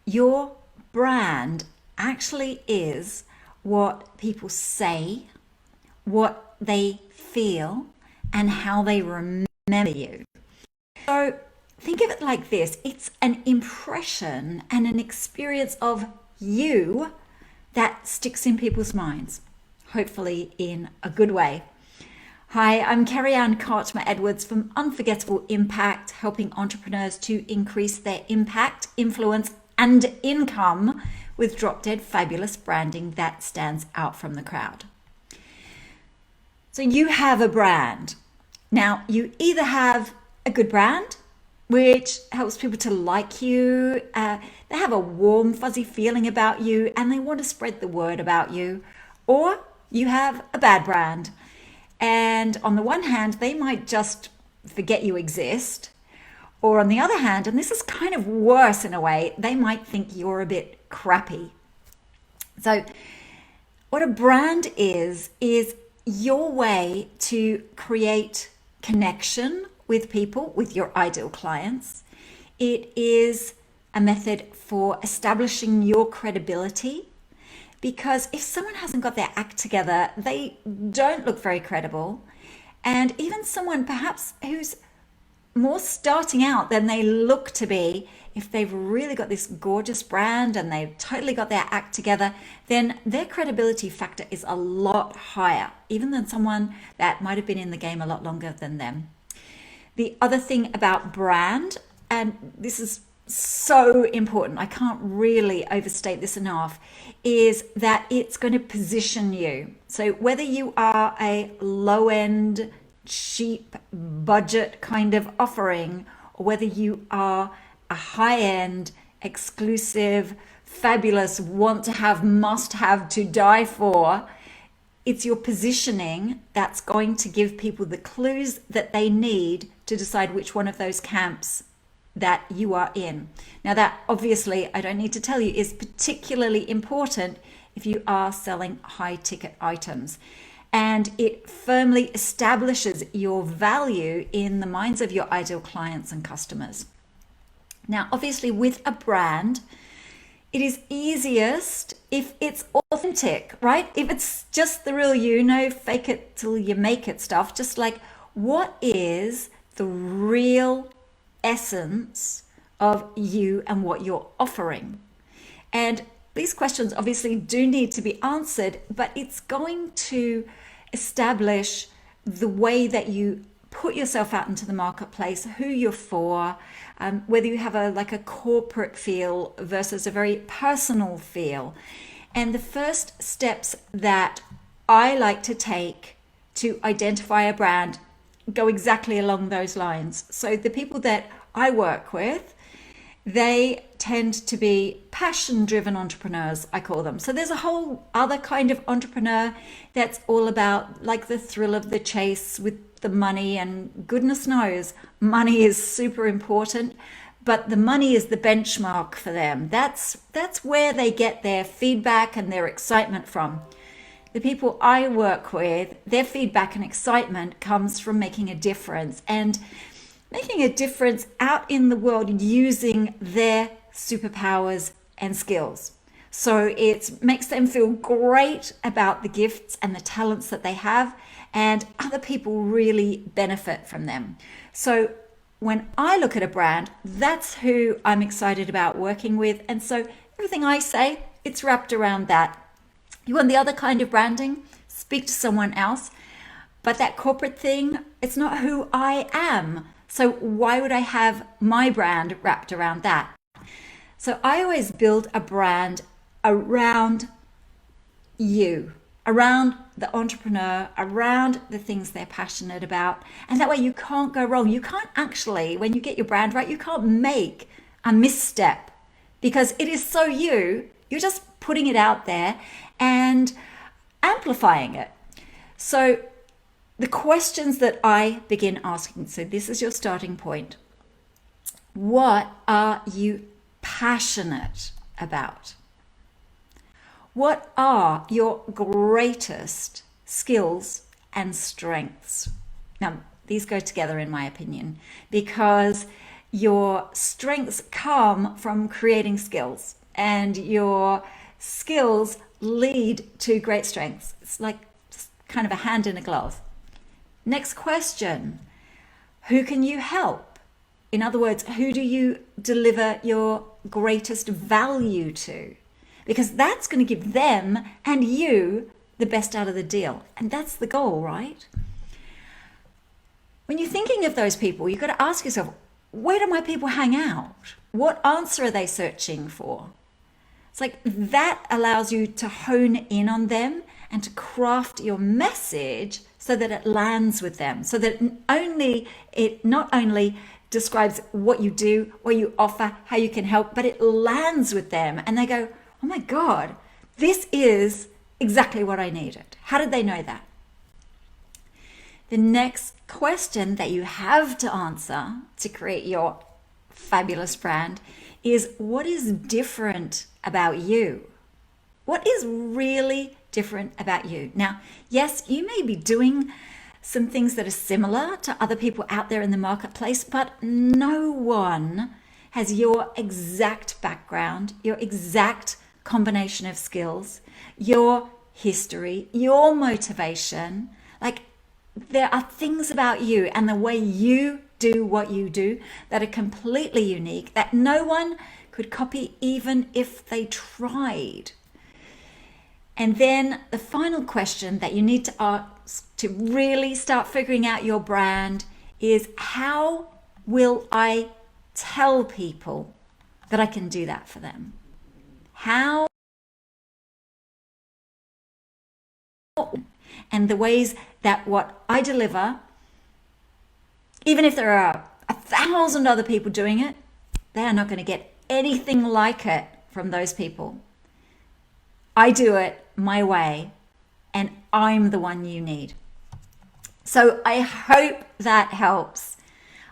your brand actually is what people say, what they feel, and how they remember you. So think of it like this: it's an impression and an experience of you that sticks in people's minds, hopefully in a good way. Hi, I'm Kerrianne Cartmer-Edwards from Unforgettable Impact, helping entrepreneurs to increase their impact, influence, and income with drop dead fabulous branding that stands out from the crowd. So you have a brand. Now, you either have a good brand, which helps people to like you, they have a warm, fuzzy feeling about you, and they want to spread the word about you, or you have a bad brand. And on the one hand, they might just forget you exist. Or on the other hand, and this is kind of worse in a way, they might think you're a bit crappy. So what a brand is your way to create connection with people, with your ideal clients. It is a method for establishing your credibility, because if someone hasn't got their act together, they don't look very credible. And even someone perhaps who's more starting out than they look to be, if they've really got this gorgeous brand and they've totally got their act together, then their credibility factor is a lot higher, even than someone that might have been in the game a lot longer than them. The other thing about brand, and this is so important, I can't really overstate this enough, is that it's going to position you. So whether you are a low-end, cheap, budget kind of offering, or whether you are a high-end, exclusive, fabulous, want to have, must have, to die for, it's your positioning that's going to give people the clues that they need to decide which one of those camps that you are in. Now, that obviously, I don't need to tell you, is particularly important if you are selling high ticket items. And it firmly establishes your value in the minds of your ideal clients and customers. Now, obviously, with a brand, it is easiest if it's authentic, right? If it's just the real you, no fake it till you make it stuff. Just like, what is the real essence of you and what you're offering? And these questions obviously do need to be answered, but it's going to establish the way that you put yourself out into the marketplace, who you're for, whether you have a corporate feel versus a very personal feel. And the first steps that I like to take to identify a brand go exactly along those lines. So the people that I work with, they tend to be passion-driven entrepreneurs, I call them. So there's a whole other kind of entrepreneur that's all about like the thrill of the chase with the money, and goodness knows money is super important, but the money is the benchmark for them. That's where they get their feedback and their excitement from. The people I work with, their feedback and excitement comes from making a difference, and making a difference out in the world using their superpowers and skills. So it makes them feel great about the gifts and the talents that they have, and other people really benefit from them. So when I look at a brand, that's who I'm excited about working with. And so everything I say, it's wrapped around that. You want the other kind of branding? Speak to someone else. But that corporate thing, it's not who I am. So why would I have my brand wrapped around that? So I always build a brand around you, around the entrepreneur, around the things they're passionate about. And that way you can't go wrong. You can't actually, when you get your brand right, you can't make a misstep because it is so you. You're just putting it out there and amplifying it. So the questions that I begin asking, so this is your starting point. What are you passionate about? What are your greatest skills and strengths? Now, these go together in my opinion, because your strengths come from creating skills, and your skills lead to great strengths. It's like kind of a hand in a glove. Next question. Who can you help? In other words, who do you deliver your greatest value to? Because that's going to give them and you the best out of the deal. And that's the goal, right? When you're thinking of those people, you've got to ask yourself, where do my people hang out? What answer are they searching for? It's like that allows you to hone in on them and to craft your message so that it lands with them, so that it not only describes what you do, what you offer, how you can help, but it lands with them and they go, oh my God, this is exactly what I needed. How did they know that? The next question that you have to answer to create your fabulous brand is, what is different about you? What is really different about you? Now, yes, you may be doing some things that are similar to other people out there in the marketplace, but no one has your exact background, your exact combination of skills, your history, your motivation. Like, there are things about you and the way you do what you do that are completely unique, that no one could copy even if they tried. And then the final question that you need to ask to really start figuring out your brand is, how will I tell people that I can do that for them? How? And the ways that what I deliver, even if there are 1,000 other people doing it, they are not going to get anything like it from those people. I do it my way, and I'm the one you need. So I hope that helps.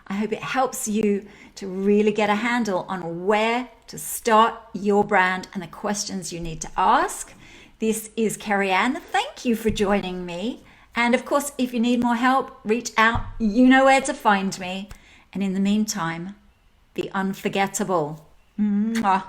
I hope it helps you to really get a handle on where to start your brand and the questions you need to ask. This is Kerrianne. Thank you for joining me. And of course, if you need more help, reach out. You know where to find me. And in the meantime, be unforgettable. Mwah.